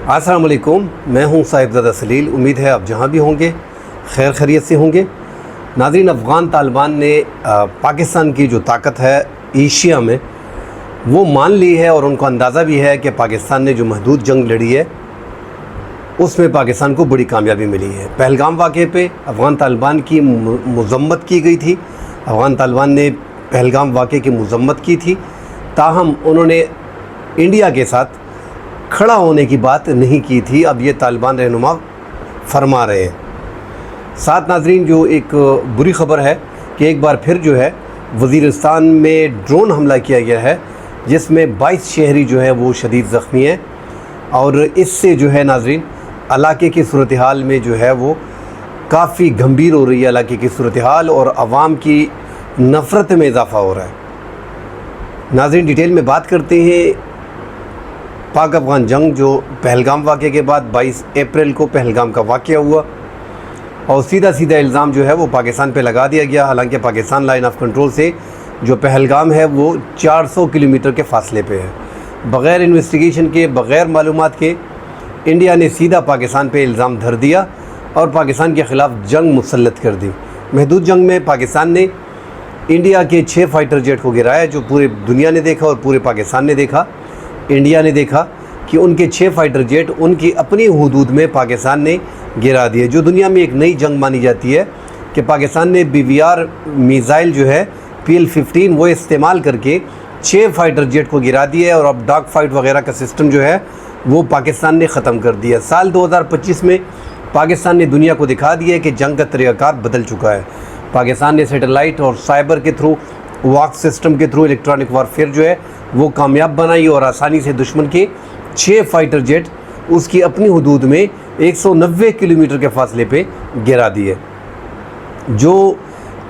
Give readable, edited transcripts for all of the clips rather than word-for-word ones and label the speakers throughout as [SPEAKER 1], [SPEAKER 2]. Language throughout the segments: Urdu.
[SPEAKER 1] السلام علیکم، میں ہوں صاحبزادہ سلیل۔ امید ہے آپ جہاں بھی ہوں گے خیر خیریت سے ہوں گے۔ ناظرین، افغان طالبان نے پاکستان کی جو طاقت ہے ایشیا میں وہ مان لی ہے، اور ان کو اندازہ بھی ہے کہ پاکستان نے جو محدود جنگ لڑی ہے اس میں پاکستان کو بڑی کامیابی ملی ہے۔ پہلگام واقعے پہ افغان طالبان کی مذمت کی گئی تھی، افغان طالبان نے پہلگام واقعے کی مذمت کی تھی، تاہم انہوں نے انڈیا کے ساتھ کھڑا ہونے کی بات نہیں کی تھی۔ اب یہ طالبان رہنما فرما رہے ہیں۔ ساتھ ناظرین، جو ایک بری خبر ہے کہ ایک بار پھر جو ہے وزیرستان میں ڈرون حملہ کیا گیا ہے، جس میں 22 شہری جو ہے وہ شدید زخمی ہیں، اور اس سے جو ہے ناظرین علاقے کی صورتحال میں جو ہے وہ کافی گھمبیر ہو رہی ہے علاقے کی صورتحال، اور عوام کی نفرت میں اضافہ ہو رہا ہے۔ ناظرین، ڈیٹیل میں بات کرتے ہیں۔ پاک افغان جنگ جو پہلگام واقعے کے بعد 22 اپریل کو پہلگام کا واقعہ ہوا، اور سیدھا الزام جو ہے وہ پاکستان پہ لگا دیا گیا، حالانکہ پاکستان لائن آف کنٹرول سے جو پہلگام ہے وہ 400 کلومیٹر کے فاصلے پہ ہے۔ بغیر انویسٹیگیشن کے، بغیر معلومات کے انڈیا نے سیدھا پاکستان پہ الزام دھر دیا اور پاکستان کے خلاف جنگ مسلط کر دی۔ محدود جنگ میں پاکستان نے انڈیا کے 6 فائٹر جیٹ کو گرایا، جو پورے دنیا نے دیکھا اور پورے پاکستان نے دیکھا۔ انڈیا نے دیکھا کہ ان کے 6 فائٹر جیٹ ان کی اپنی حدود میں پاکستان نے گرا دیے، جو دنیا میں ایک نئی جنگ مانی جاتی ہے کہ پاکستان نے BVR میزائل جو ہے PL-15 وہ استعمال کر کے 6 فائٹر جیٹ کو گرا دیا ہے، اور اب ڈاگ فائٹ وغیرہ کا سسٹم جو ہے وہ پاکستان نے ختم کر دیا۔ سال 2025 میں پاکستان نے دنیا کو دکھا دیا ہے کہ جنگ کا طریقہ کار بدل چکا ہے۔ پاکستان نے سیٹلائٹ اور سائبر کے تھرو، واک سسٹم کے تھرو الیکٹرانک وارفیئر جو ہے وہ کامیاب بنائی، اور آسانی سے دشمن کے 6 فائٹر جیٹ اس کی اپنی حدود میں 190 کلومیٹر کے فاصلے پہ گرا دیے، جو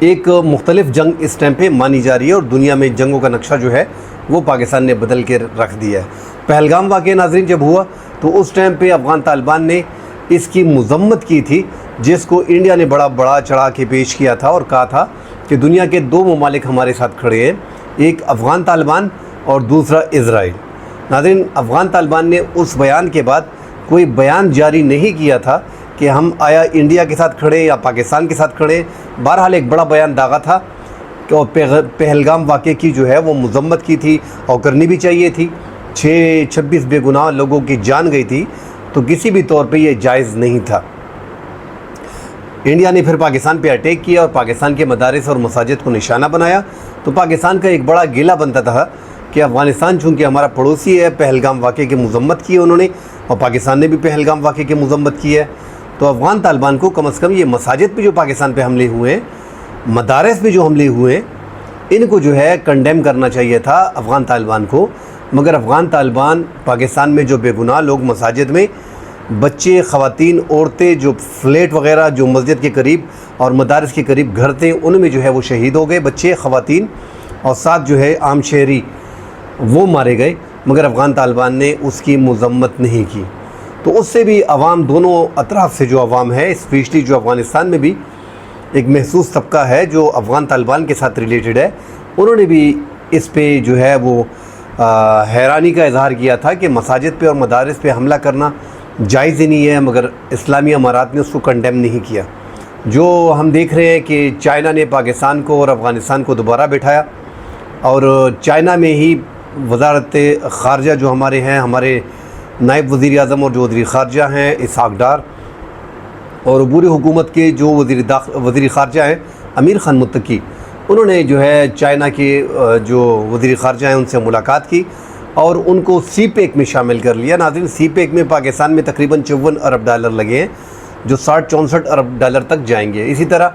[SPEAKER 1] ایک مختلف جنگ اس ٹائم پہ مانی جا رہی ہے، اور دنیا میں جنگوں کا نقشہ جو ہے وہ پاکستان نے بدل کے رکھ دیا ہے۔ پہلگام واقعہ ناظرین جب ہوا تو اس ٹائم پہ افغان طالبان نے اس کی مذمت کی تھی، جس کو انڈیا نے بڑا چڑھا کے پیش کیا تھا، اور کہا تھا کہ دنیا کے 2 ممالک ہمارے ساتھ کھڑے ہیں، ایک افغان طالبان اور دوسرا اسرائیل۔ ناظرین، افغان طالبان نے اس بیان کے بعد کوئی بیان جاری نہیں کیا تھا کہ ہم آیا انڈیا کے ساتھ کھڑے یا پاکستان کے ساتھ کھڑے۔ بہرحال ایک بڑا بیان داغا تھا کہ پہلگام واقعے کی جو ہے وہ مذمت کی تھی، اور کرنی بھی چاہیے تھی۔ 26 بے گناہ لوگوں کی جان گئی تھی، تو کسی بھی طور پہ یہ جائز نہیں تھا۔ انڈیا نے پھر پاکستان پہ اٹیک کیا اور پاکستان کے مدارس اور مساجد کو نشانہ بنایا، تو پاکستان کا ایک بڑا گیلہ بنتا تھا کہ افغانستان چونکہ ہمارا پڑوسی ہے، پہلگام واقعے کی مذمت کی انہوں نے، اور پاکستان نے بھی پہلگام واقعے کی مذمت کی ہے، تو افغان طالبان کو کم از کم یہ مساجد پہ جو پاکستان پہ حملے ہوئے ہیں، مدارس پہ جو حملے ہوئے ہیں، ان کو جو ہے کنڈیم کرنا چاہیے تھا افغان طالبان کو۔ مگر افغان طالبان پاکستان میں جو بے گناہ لوگ مساجد میں، بچے، خواتین، عورتیں جو فلیٹ وغیرہ جو مسجد کے قریب اور مدارس کے قریب گھر تھے، ان میں جو ہے وہ شہید ہو گئے، بچے، خواتین، اور ساتھ جو ہے عام شہری وہ مارے گئے، مگر افغان طالبان نے اس کی مذمت نہیں کی۔ تو اس سے بھی عوام، دونوں اطراف سے جو عوام ہے، اسپیشلی جو افغانستان میں بھی ایک محسوس طبقہ ہے جو افغان طالبان کے ساتھ ریلیٹڈ ہے، انہوں نے بھی اس پہ جو ہے وہ حیرانی کا اظہار کیا تھا کہ مساجد پہ اور مدارس پہ حملہ کرنا جائز ہی نہیں ہے، مگر اسلامی امارات نے اس کو کنڈیم نہیں کیا۔ جو ہم دیکھ رہے ہیں کہ چائنا نے پاکستان کو اور افغانستان کو دوبارہ بٹھایا، اور چائنا میں ہی وزارت خارجہ جو ہمارے ہیں، ہمارے نائب وزیر اعظم اور جو وزیر خارجہ ہیں اسحاق ڈار، اور عبوری حکومت کے جو وزیر خارجہ ہیں امیر خان متقی، انہوں نے جو ہے چائنا کے جو وزیر خارجہ ہیں ان سے ملاقات کی اور ان کو سی پیک میں شامل کر لیا۔ ناظرین، سی پیک میں پاکستان میں تقریباً 54 ارب ڈالر لگے ہیں، جو 60-64 ارب ڈالر تک جائیں گے۔ اسی طرح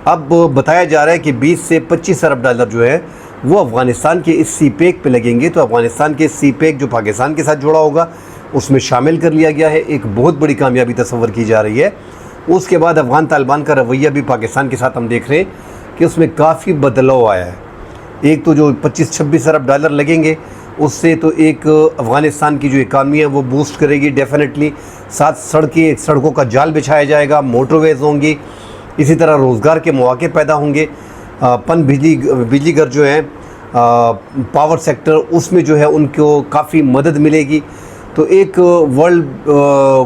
[SPEAKER 1] اب بتایا جا رہا ہے کہ 20 سے 25 ارب ڈالر جو ہے وہ افغانستان کے اس سی پیک پہ لگیں گے، تو افغانستان کے سی پیک جو پاکستان کے ساتھ جڑا ہوگا اس میں شامل کر لیا گیا ہے۔ ایک بہت بڑی کامیابی تصور کی جا رہی ہے۔ اس کے بعد افغان طالبان کا رویہ بھی پاکستان کے ساتھ ہم دیکھ رہے ہیں کہ اس میں کافی بدلاؤ آیا ہے۔ ایک تو جو 25-26 ارب ڈالر لگیں گے، اس سے تو ایک افغانستان کی جو اکانومی ہے وہ بوسٹ کرے گی ڈیفینیٹلی، ساتھ سڑکوں کا جال بچھایا جائے گا، موٹر ویز ہوں گی، اسی طرح روزگار کے مواقع پیدا ہوں گے، بجلی گھر جو ہیں، پاور سیکٹر، اس میں جو ہے ان کو کافی مدد ملے گی، تو ایک world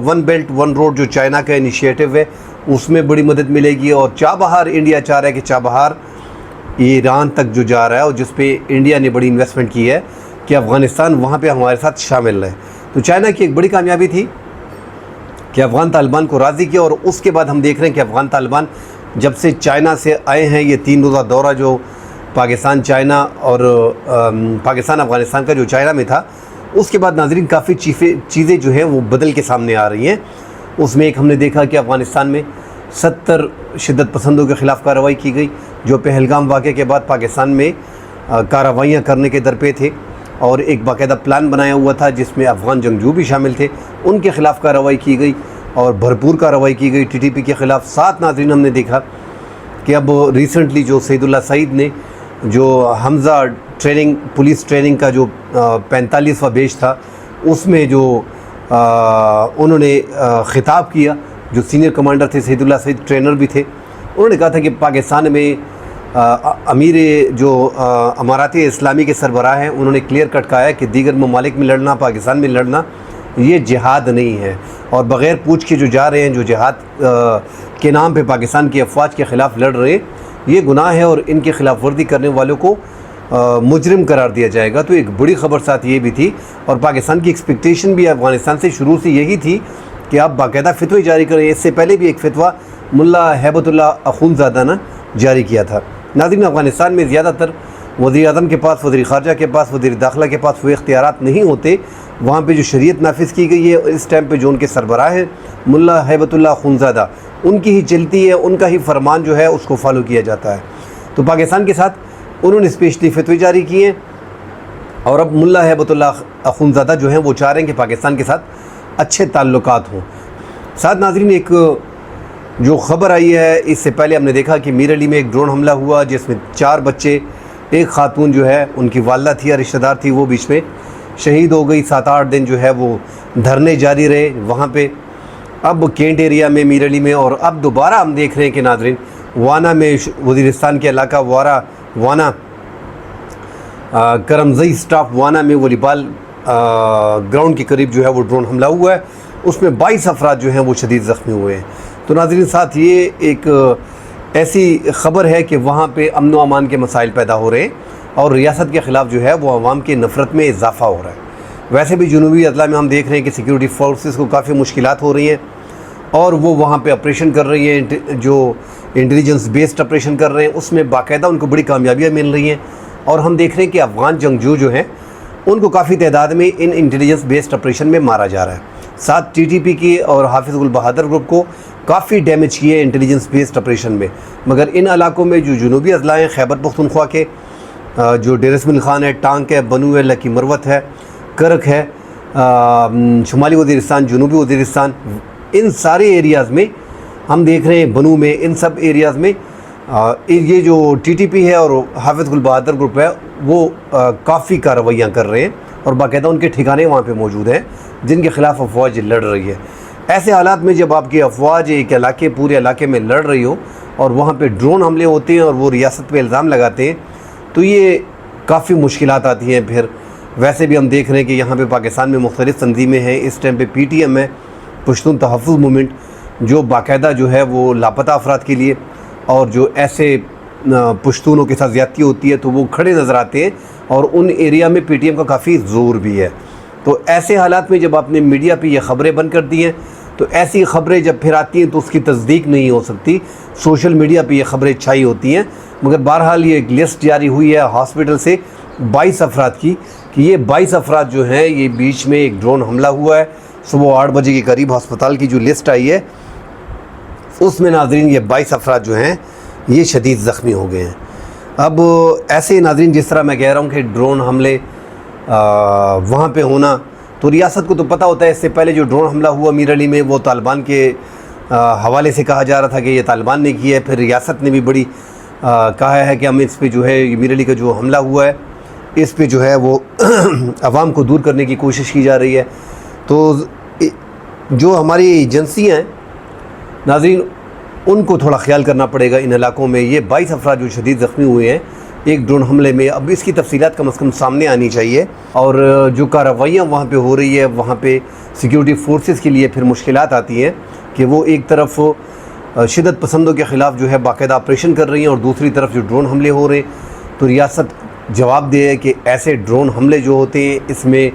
[SPEAKER 1] one belt one road جو چائنا کا انیشیٹو ہے اس میں بڑی مدد ملے گی، اور چابہار انڈیا چاہ رہا ہے کہ چابہار ایران تک جو جا رہا ہے اور جس پہ انڈیا نے بڑی انویسٹمنٹ کی ہے کہ افغانستان وہاں پہ ہمارے ساتھ شامل رہے. تو چائنا کی ایک بڑی کامیابی تھی کہ افغان طالبان کو راضی کیا، اور اس کے بعد ہم دیکھ رہے ہیں کہ افغان طالبان جب سے چائنا سے آئے ہیں، یہ 3 روزہ دورہ جو پاکستان چائنا اور پاکستان افغانستان کا جو چائنا میں تھا، اس کے بعد ناظرین کافی چیزیں جو ہیں وہ بدل کے سامنے آ رہی ہیں. اس میں ایک ہم نے دیکھا کہ افغانستان میں 70 شدت پسندوں کے خلاف کارروائی کی گئی جو پہلگام واقعے کے بعد پاکستان میں کارروائیاں کرنے کے درپے تھے، اور ایک باقاعدہ پلان بنایا ہوا تھا جس میں افغان جنگجو بھی شامل تھے، ان کے خلاف کارروائی کی گئی اور بھرپور کارروائی کی گئی TTP کے خلاف. ساتھ ناظرین ہم نے دیکھا کہ اب ریسنٹلی جو سعید اللہ سعید نے جو حمزہ پولیس ٹریننگ کا جو 45واں بیچ تھا اس میں جو انہوں نے خطاب کیا، جو سینئر کمانڈر تھے سعید اللہ سعید ٹرینر بھی تھے، انہوں نے کہا تھا کہ پاکستان میں امیر جو امارات اسلامی کے سربراہ ہیں انہوں نے کلیئر کٹ کہا ہے کہ دیگر ممالک میں لڑنا، پاکستان میں لڑنا یہ جہاد نہیں ہے، اور بغیر پوچھ کے جو جا رہے ہیں، جو جہاد کے نام پہ پاکستان کی افواج کے خلاف لڑ رہے ہیں، یہ گناہ ہے اور ان کی خلاف ورزی کرنے والوں کو مجرم قرار دیا جائے گا. تو ایک بڑی خبر ساتھ یہ بھی تھی، اور پاکستان کی ایکسپیکٹیشن بھی افغانستان سے شروع سے یہی تھی کہ آپ باقاعدہ فتوی جاری کریں. اس سے پہلے بھی ایک فتویٰ ملا ہیبت اللہ اخونزادہ نے جاری کیا تھا. ناظرین افغانستان میں زیادہ تر وزیر اعظم کے پاس، وزیر خارجہ کے پاس، وزیر داخلہ کے پاس وہ اختیارات نہیں ہوتے. وہاں پہ جو شریعت نافذ کی گئی ہے اس ٹائم پہ جو ان کے سربراہ ہیں ملا ہیبت اللہ اخونزادہ، ان کی ہی چلتی ہے، ان کا ہی فرمان جو ہے اس کو فالو کیا جاتا ہے. تو پاکستان کے ساتھ انہوں نے اسپیشلی فتوی جاری کیے ہیں، اور اب ملا ہیبت اللہ اخونزادہ جو ہیں وہ چاہ رہے ہیں کہ پاکستان کے ساتھ اچھے تعلقات ہوں. ساتھ ناظرین ایک جو خبر آئی ہے، اس سے پہلے ہم نے دیکھا کہ میر علی میں ایک ڈرون حملہ ہوا جس میں 4 بچے، ایک خاتون جو ہے ان کی والدہ تھی یا رشتہ دار تھی وہ بیچ میں شہید ہو گئی. 7-8 دن جو ہے وہ دھرنے جاری رہے وہاں پہ. اب کینٹ ایریا میں میر علی میں، اور اب دوبارہ ہم دیکھ رہے ہیں کہ ناظرین وانا میں، وزیرستان کے علاقہ وانا کرمزئی سٹاف وانا میں والی بال گراؤنڈ کے قریب جو ہے وہ ڈرون حملہ ہوا ہے. اس میں 22 افراد جو ہیں وہ شدید زخمی ہوئے ہیں. تو ناظرین ساتھ یہ ایک ایسی خبر ہے کہ وہاں پہ امن و امان کے مسائل پیدا ہو رہے ہیں، اور ریاست کے خلاف جو ہے وہ عوام کے نفرت میں اضافہ ہو رہا ہے. ویسے بھی جنوبی اضلاع میں ہم دیکھ رہے ہیں کہ سیکیورٹی فورسز کو کافی مشکلات ہو رہی ہیں، اور وہ وہاں پہ آپریشن کر رہی ہیں، جو انٹیلیجنس بیسڈ آپریشن کر رہے ہیں اس میں باقاعدہ ان کو بڑی کامیابیاں مل رہی ہیں. اور ہم دیکھ رہے ہیں کہ افغان جنگجو جو ہیں ان کو کافی تعداد میں ان انٹیلیجنس بیسڈ آپریشن میں مارا جا رہا ہے. ساتھ TTP کی اور حافظ البہادر گروپ کو کافی ڈیمیج کیے انٹیلیجنس بیسڈ آپریشن میں. مگر ان علاقوں میں جو جنوبی اضلاع ہیں، خیبر پختونخوا کے جو ڈیر اسماعیل خان ہے، ٹانک ہے، بنو ہے، لکی مروت ہے، کرک ہے، شمالی وزیرستان، جنوبی وزیرستان، ان سارے ایریاز میں ہم دیکھ رہے ہیں، بنو میں، ان سب ایریاز میں یہ جو TTP ہے اور حافظ البہادر گروپ ہے وہ کافی کارروائیاں کر رہے ہیں، اور باقاعدہ ان کے ٹھکانے وہاں پہ موجود ہیں جن کے خلاف افواج لڑ رہی ہے. ایسے حالات میں جب آپ کی افواج ایک علاقے، پورے علاقے میں لڑ رہی ہو اور وہاں پہ ڈرون حملے ہوتے ہیں اور وہ ریاست پہ الزام لگاتے ہیں، تو یہ کافی مشکلات آتی ہیں. پھر ویسے بھی ہم دیکھ رہے ہیں کہ یہاں پہ پاکستان میں مختلف تنظیمیں ہیں. اس ٹائم پہ PTM ہے، پشتون تحفظ موومنٹ، جو باقاعدہ جو ہے وہ لاپتہ افراد کے لیے اور جو ایسے پشتونوں کے ساتھ زیادتی ہوتی ہے تو وہ کھڑے نظر آتے ہیں، اور ان ایریا میں PTM کا کافی زور بھی ہے. تو ایسے حالات میں جب آپ نے میڈیا پہ یہ خبریں بند کر دی ہیں تو ایسی خبریں جب پھر آتی ہیں تو اس کی تصدیق نہیں ہو سکتی. سوشل میڈیا پہ یہ خبریں چھائی ہوتی ہیں. مگر بہرحال یہ ایک لسٹ جاری ہوئی ہے ہاسپٹل سے 22 افراد کی، کہ یہ 22 افراد جو ہیں یہ بیچ میں ایک ڈرون حملہ ہوا ہے صبح 8 بجے کے قریب. ہسپتال کی جو لسٹ آئی ہے اس میں ناظرین یہ 22 افراد جو ہیں یہ شدید زخمی ہو گئے ہیں. اب ایسے ناظرین جس طرح میں کہہ رہا ہوں کہ ڈرون حملے وہاں پہ ہونا، تو ریاست کو تو پتہ ہوتا ہے. اس سے پہلے جو ڈرون حملہ ہوا میر علی میں وہ طالبان کے حوالے سے کہا جا رہا تھا کہ یہ طالبان نے کی ہے. پھر ریاست نے بھی بڑی کہا ہے کہ ہم اس پہ جو ہے میر علی کا جو حملہ ہوا ہے اس پہ جو ہے وہ عوام کو دور کرنے کی کوشش کی جا رہی ہے. تو جو ہماری ایجنسیاں ہیں ناظرین ان کو تھوڑا خیال کرنا پڑے گا ان علاقوں میں. یہ 22 افراد جو شدید زخمی ہوئے ہیں ایک ڈرون حملے میں. اب اس کی تفصیلات کم از کم سامنے آنی چاہیے, اور جو کارروائیاں وہاں پہ ہو رہی ہے وہاں پہ سیکیورٹی فورسز کے لیے پھر مشکلات آتی ہیں کہ وہ ایک طرف شدت پسندوں کے خلاف جو ہے باقاعدہ آپریشن کر رہی ہیں, اور دوسری طرف جو ڈرون حملے ہو رہے ہیں تو ریاست جواب دے ہے کہ ایسے ڈرون حملے جو ہوتے ہیں اس میں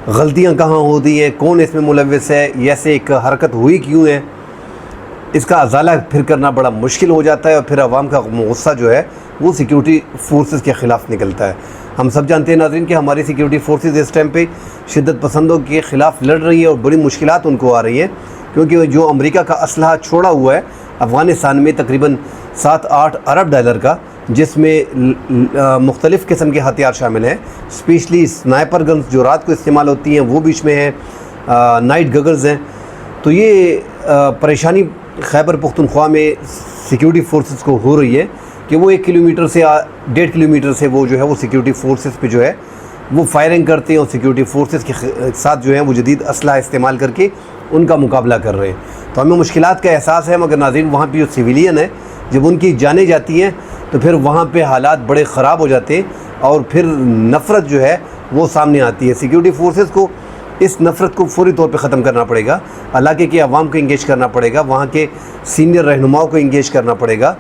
[SPEAKER 1] غلطیاں کہاں ہوتی ہیں, کون اس میں ملوث ہے, یہ ایسے ایک حرکت ہوئی کیوں ہے, اس کا ازالہ پھر کرنا بڑا مشکل ہو جاتا ہے, اور پھر عوام کا غصہ جو ہے وہ سیکیورٹی فورسز کے خلاف نکلتا ہے. ہم سب جانتے ہیں ناظرین کہ ہماری سیکیورٹی فورسز اس ٹائم پہ شدت پسندوں کے خلاف لڑ رہی ہیں, اور بڑی مشکلات ان کو آ رہی ہیں, کیونکہ جو امریکہ کا اسلحہ چھوڑا ہوا ہے افغانستان میں تقریباً 7-8 ارب ڈالر کا, جس میں مختلف قسم کے ہتھیار شامل ہیں, اسپیشلی سنائپر گنز جو رات کو استعمال ہوتی ہیں وہ بیچ میں ہیں, نائٹ گگلز ہیں. تو یہ پریشانی خیبر پختونخوا میں سیکیورٹی فورسز کو ہو رہی ہے کہ وہ 1 کلومیٹر سے 1.5 کلومیٹر سے وہ جو ہے وہ سیکیورٹی فورسز پہ جو ہے وہ فائرنگ کرتے ہیں, اور سیکیورٹی فورسز کے ساتھ جو ہے وہ جدید اسلحہ استعمال کر کے ان کا مقابلہ کر رہے ہیں. تو ہمیں مشکلات کا احساس ہے, مگر ناظرین وہاں پہ جو سویلین ہے جب ان کی جانیں جاتی ہیں تو پھر وہاں پہ حالات بڑے خراب ہو جاتے ہیں, اور پھر نفرت جو ہے وہ سامنے آتی ہے. سیکیورٹی فورسز کو اس نفرت کو فوری طور پہ ختم کرنا پڑے گا, علاقے کے عوام کو انگیج کرنا پڑے گا, وہاں کے سینئر رہنماؤں کو انگیج کرنا پڑے گا.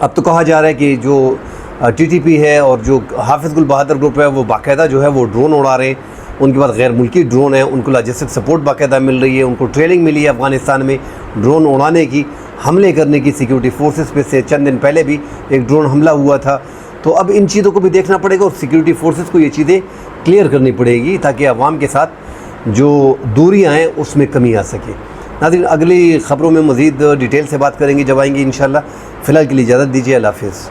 [SPEAKER 1] اب تو کہا جا رہا ہے کہ جو TTP ہے اور جو حافظ گل بہادر گروپ ہے وہ باقاعدہ جو ہے وہ ڈرون اڑا رہے ہیں, ان کے پاس غیر ملکی ڈرون ہیں, ان کو لاجسٹک سپورٹ باقاعدہ مل رہی ہے, ان کو ٹریننگ ملی ہے افغانستان میں ڈرون اڑانے کی, حملے کرنے کی. سیکیورٹی فورسز پہ سے چند دن پہلے بھی ایک ڈرون حملہ ہوا تھا. تو اب ان چیزوں کو بھی دیکھنا پڑے گا, اور سیکیورٹی فورسز کو یہ چیزیں کلیئر کرنی پڑے گی تاکہ عوام کے ساتھ جو دوریاں ہیں اس میں کمی آ سکے. ناظرین اگلی خبروں میں مزید ڈیٹیل سے بات کریں گے جب آئیں گے انشاءاللہ. فی الحال کے لیے اجازت دیجیے, اللہ حافظ.